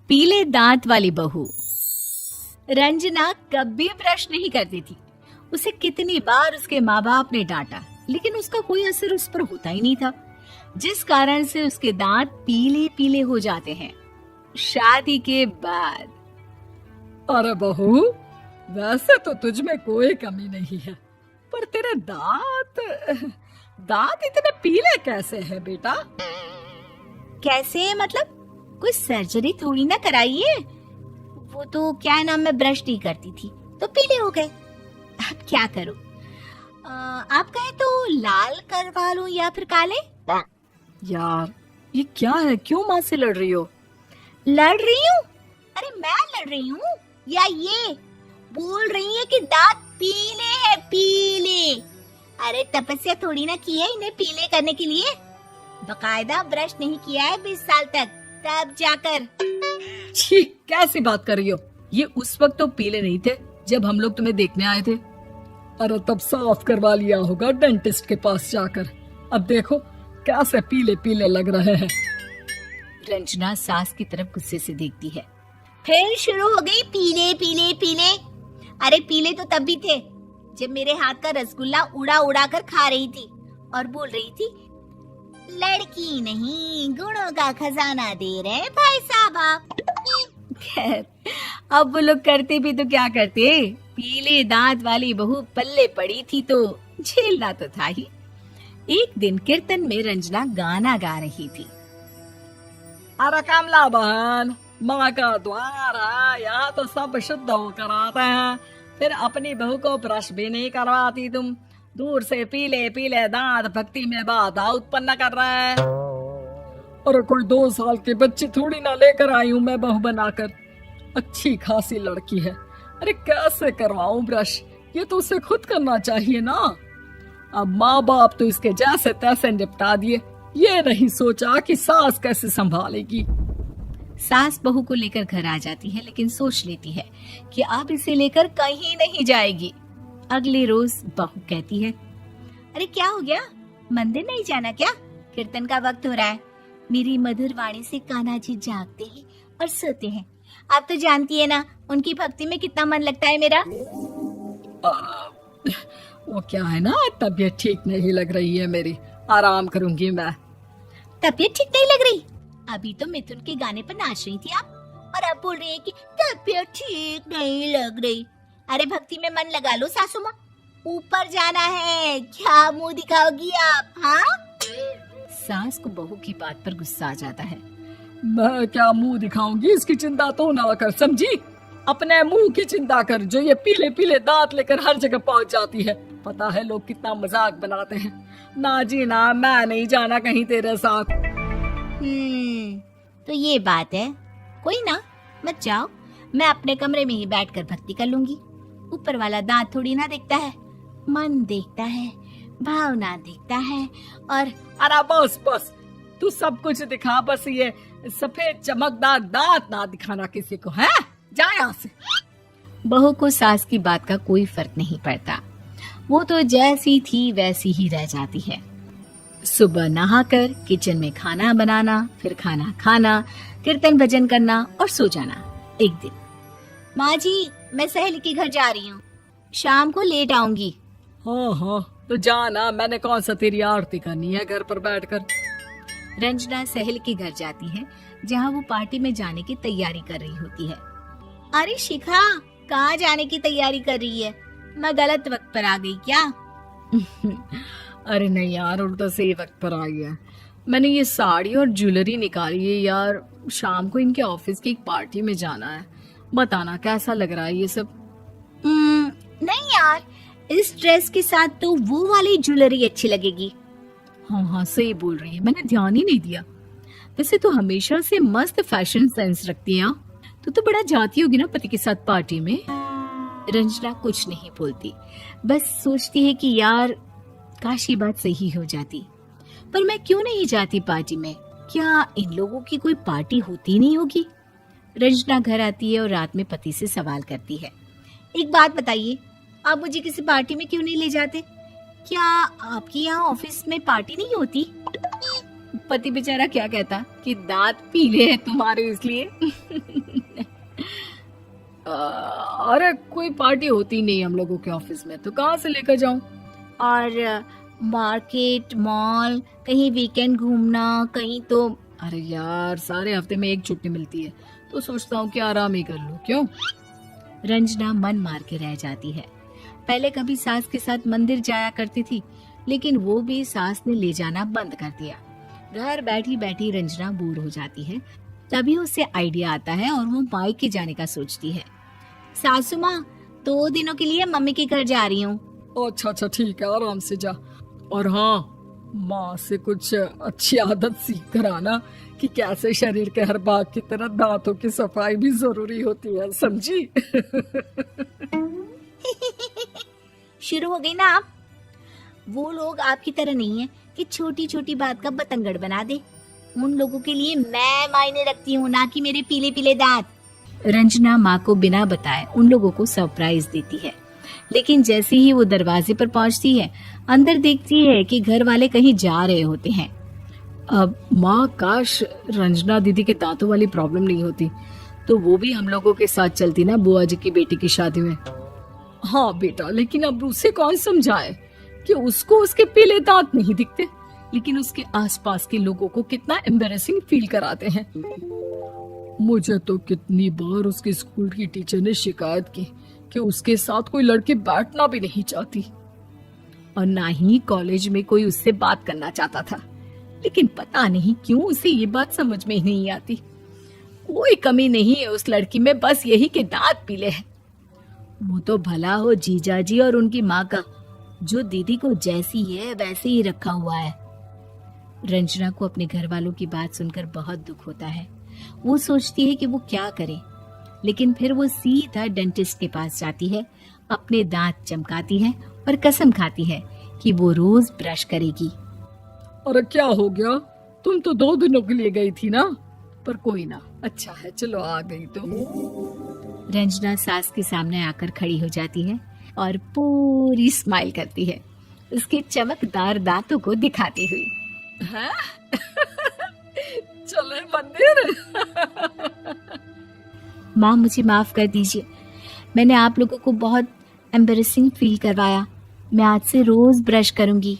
पीले दांत वाली बहू। रंजना कभी ब्रश नहीं करती थी। उसे कितनी बार उसके माँ बाप ने डांटा, लेकिन उसका कोई असर उस पर होता ही नहीं था, जिस कारण से उसके दांत पीले पीले हो जाते हैं। शादी के बाद अरे बहू, वैसे तो तुझ में कोई कमी नहीं है, पर तेरे दांत इतने पीले कैसे हैं बेटा? कैसे मतलब? कोई सर्जरी थोड़ी ना कराइए। वो तो क्या नाम, मैं ब्रश नहीं करती थी तो पीले हो गए। अब क्या करूं? आप कहें तो लाल करवा लूं या फिर काले? यार ये क्या है, क्यों माँ से लड़ रही हो? लड़ रही हूँ? अरे मैं लड़ रही हूँ या ये बोल रही है कि दांत पीले हैं, पीले। अरे तपस्या थोड़ी ना की है इन्हें पीले करने के लिए। बकायदा ब्रश नहीं किया है 20 साल तक, तब जाकर। छी, कैसी बात कर रही हो? ये उस वक्त तो पीले नहीं थे जब हम लोग तुम्हें देखने आए थे। अरे तब साफ करवा लिया होगा डेंटिस्ट के पास जाकर। अब देखो कैसे पीले पीले लग रहे हैं। रंजना सास की तरफ गुस्से से देखती है। फिर शुरू हो गई पीले पीले पीले। अरे पीले तो तब भी थे जब मेरे हाथ का रसगुल्ला उड़ा उड़ा कर खा रही थी और बोल रही थी, लड़की नहीं गुणों का खजाना दे रहे भाई साहब आप। खैर, अब वो लोग करते भी तो क्या करते, पीले दांत वाली बहू पल्ले पड़ी थी तो झेलना तो था ही। एक दिन कीर्तन में रंजना गाना गा रही थी। अरे कमला बहन, माँ का द्वार है, यहाँ तो सब शुद्ध होकर आते हैं, फिर अपनी बहू को ब्रश भी नहीं करवाती तुम। दूर से पीले पीले दांत भक्ति में बाधा उत्पन्न कर रहे हैं। अरे कोई 2 साल के बच्चे थोड़ी ना लेकर आई हूँ मैं बहू बनाकर। अच्छी खासी लड़की है, अरे कैसे करवाऊं ब्रश? ये तो उसे खुद करना चाहिए ना। अब माँ बाप तो इसके जैसे तैसे निपटा दिए, ये नहीं सोचा कि सास कैसे संभालेगी। सास बहू को लेकर घर आ जाती है, लेकिन सोच लेती है कि अब इसे लेकर कहीं नहीं जाएगी। अगले रोज बहू कहती है, अरे क्या हो गया, मंदिर नहीं जाना क्या? कीर्तन का वक्त हो रहा है। मेरी मधुर वाणी से कान्हा जी जागते हैं और सोते हैं। आप तो जानती है ना उनकी भक्ति में कितना मन लगता है मेरा। वो क्या है ना, तबीयत ठीक नहीं लग रही है मेरी, आराम करूंगी मैं। तबीयत ठीक नहीं लग रही? अभी तो मिथुन के गाने पर नाच रही थी आप, और अब बोल रही है कि तबीयत ठीक नहीं लग रही। अरे भक्ति में मन लगा लो सासू माँ, ऊपर जाना है, क्या मुंह दिखाओगी आप? हाँ? सास को बहू की बात पर गुस्सा आ जाता है। मैं क्या मुंह दिखाऊंगी, इसकी चिंता तो ना कर, समझी? अपने मुंह की चिंता कर, जो ये पीले पीले दांत लेकर हर जगह पहुंच जाती है। पता है लोग कितना मजाक बनाते हैं। ना जी ना, मैं नहीं जाना कहीं तेरे साथ। तो ये बात है। कोई ना, मत जाओ, मैं अपने कमरे में ही बैठकर भक्ति कर लूंगी। ऊपर वाला दांत थोड़ी ना देखता है, मन देखता है, भावना देखता है। और अरे बस बस, तू सब कुछ दिखा, बस ये सफेद चमकदार दांत ना दिखाना किसी को, है? जा यहाँ से। बहू को सास की बात का कोई फर्क नहीं पड़ता, वो तो जैसी थी वैसी ही रह जाती है। सुबह नहाकर किचन में खाना बनाना, फिर खाना खाना, कीर्तन भजन करना और सो जाना। एक दिन, माँ जी मैं सहेली के घर जा रही हूँ, शाम को लेट आऊंगी। हाँ हाँ तो जाना, मैंने कौन सा तेरी आरती करनी है घर पर बैठकर। रंजना सहेली के घर जाती है, जहाँ वो पार्टी में जाने की तैयारी कर रही होती है। अरे शिखा, कहाँ जाने की तैयारी कर रही है? मैं गलत वक्त पर आ गई क्या? अरे नहीं यार, उल्टा सही वक्त पर आ गया। मैंने ये साड़ी और ज्वेलरी निकाली है यार, शाम को इनके ऑफिस की एक पार्टी में जाना है। बताना कैसा लग रहा है ये सब? नहीं यार, इस ड्रेस के साथ तो वो वाली ज्वेलरी अच्छी लगेगी। हाँ हाँ सही बोल रही है, मैंने ध्यान ही नहीं दिया। वैसे तो हमेशा से मस्त फैशन सेंस रखती है। तो बड़ा जाती होगी ना पति के साथ पार्टी में। रंजना कुछ नहीं बोलती, बस सोचती है कि यार काश ये बात सही हो जाती, पर मैं क्यों नहीं जाती पार्टी में? क्या इन लोगों की कोई पार्टी होती नहीं होगी? रंजना घर आती है और रात में पति से सवाल करती है, एक बात बताइए, आप मुझे किसी पार्टी में क्यों नहीं ले जाते? क्या आपके यहाँ ऑफिस में पार्टी नहीं होती? पति बेचारा क्या कहता कि दांत पीले हैं तुम्हारे इसलिए। अरे कोई पार्टी होती नहीं हम लोगों के ऑफिस में, तो कहाँ से लेकर जाऊं? और मार्केट, मॉल, कहीं वीकेंड घूमना, कहीं तो। अरे यार, सारे हफ्ते में एक छुट्टी मिलती है, तो सोचता हूँ कि आराम ही कर लूं। क्यों? रंजना मन मार के रह जाती है। पहले कभी सास के साथ मंदिर जाया करती थी, लेकिन वो भी सास ने ले जाना बंद कर दिया। घर बैठी बैठी रंजना बोर हो जाती है। तभी उसे आइडिया आता है और वो मायके जाने का सोचती है। सासू माँ, 2 दिनों के लिए मम्मी के घर जा रही हूँ। अच्छा अच्छा, ठीक है, आराम से जा। और हाँ, माँ से कुछ अच्छी आदत सीख कर आना कि कैसे शरीर के हर भाग की तरह दांतों की सफाई भी जरूरी होती है, समझी? शुरू हो गई ना आप। वो लोग आपकी तरह नहीं है कि छोटी छोटी बात का बतंगड़ बना दे। उन लोगों के लिए मैं मायने रखती हूँ, ना कि मेरे पीले पीले दांत। रंजना माँ को बिना बताए उन लोगों को सरप्राइज देती है, लेकिन जैसे ही वो दरवाजे पर पहुंचती है, अंदर देखती है कि घर वाले कहीं जा रहे होते हैं। अब माँ, काश रंजना दीदी के दांतों वाली प्रॉब्लम नहीं होती, तो वो भी हम लोगों के साथ चलती ना बुआ जी की बेटी की शादी में। हाँ बेटा, लेकिन अब उसे कौन समझाए कि उसको उसके पीले दांत नहीं दिखते, लेकिन उसके आसपास के लोगों को कितना एम्बैरेसिंग फील कराते हैं। मुझे तो कितनी बार उसके स्कूल की टीचर ने शिकायत की कि उसके साथ कोई लड़की बैठना भी नहीं चाहती, और ना ही कॉलेज में कोई उससे बात करना चाहता था। लेकिन पता नहीं क्यों उसे ये बात समझ में ही नहीं आती। कोई कमी नहीं है उस लड़की में, बस यही कि दांत पीले हैं। वो तो भला हो जीजा जी और उनकी माँ का, जो दीदी को जैसी है वैसे ही रखा हुआ है। रंजना को अपने घर वालों की बात सुनकर बहुत दुख होता है। वो सोचती है कि वो क्या करे, लेकिन फिर वो सीधा डेंटिस्ट के पास जाती है, अपने दांत चमकाती है और कसम खाती है कि वो रोज ब्रश करेगी। अरे क्या हो गया? तुम तो 2 दिनों के लिए गई थी ना, पर कोई ना, अच्छा है, चलो आ गई तो। रंजना सास के सामने आकर खड़ी हो जाती है और पूरी स्माइल करती है, उसके चमकदार दांतों को दिखाती हुई। हैं? चले मंदिर। माँ, मुझे माफ कर दीजिए, मैंने आप लोगों को बहुत एम्बैरेसिंग फील करवाया। मैं आज से रोज ब्रश करूंगी।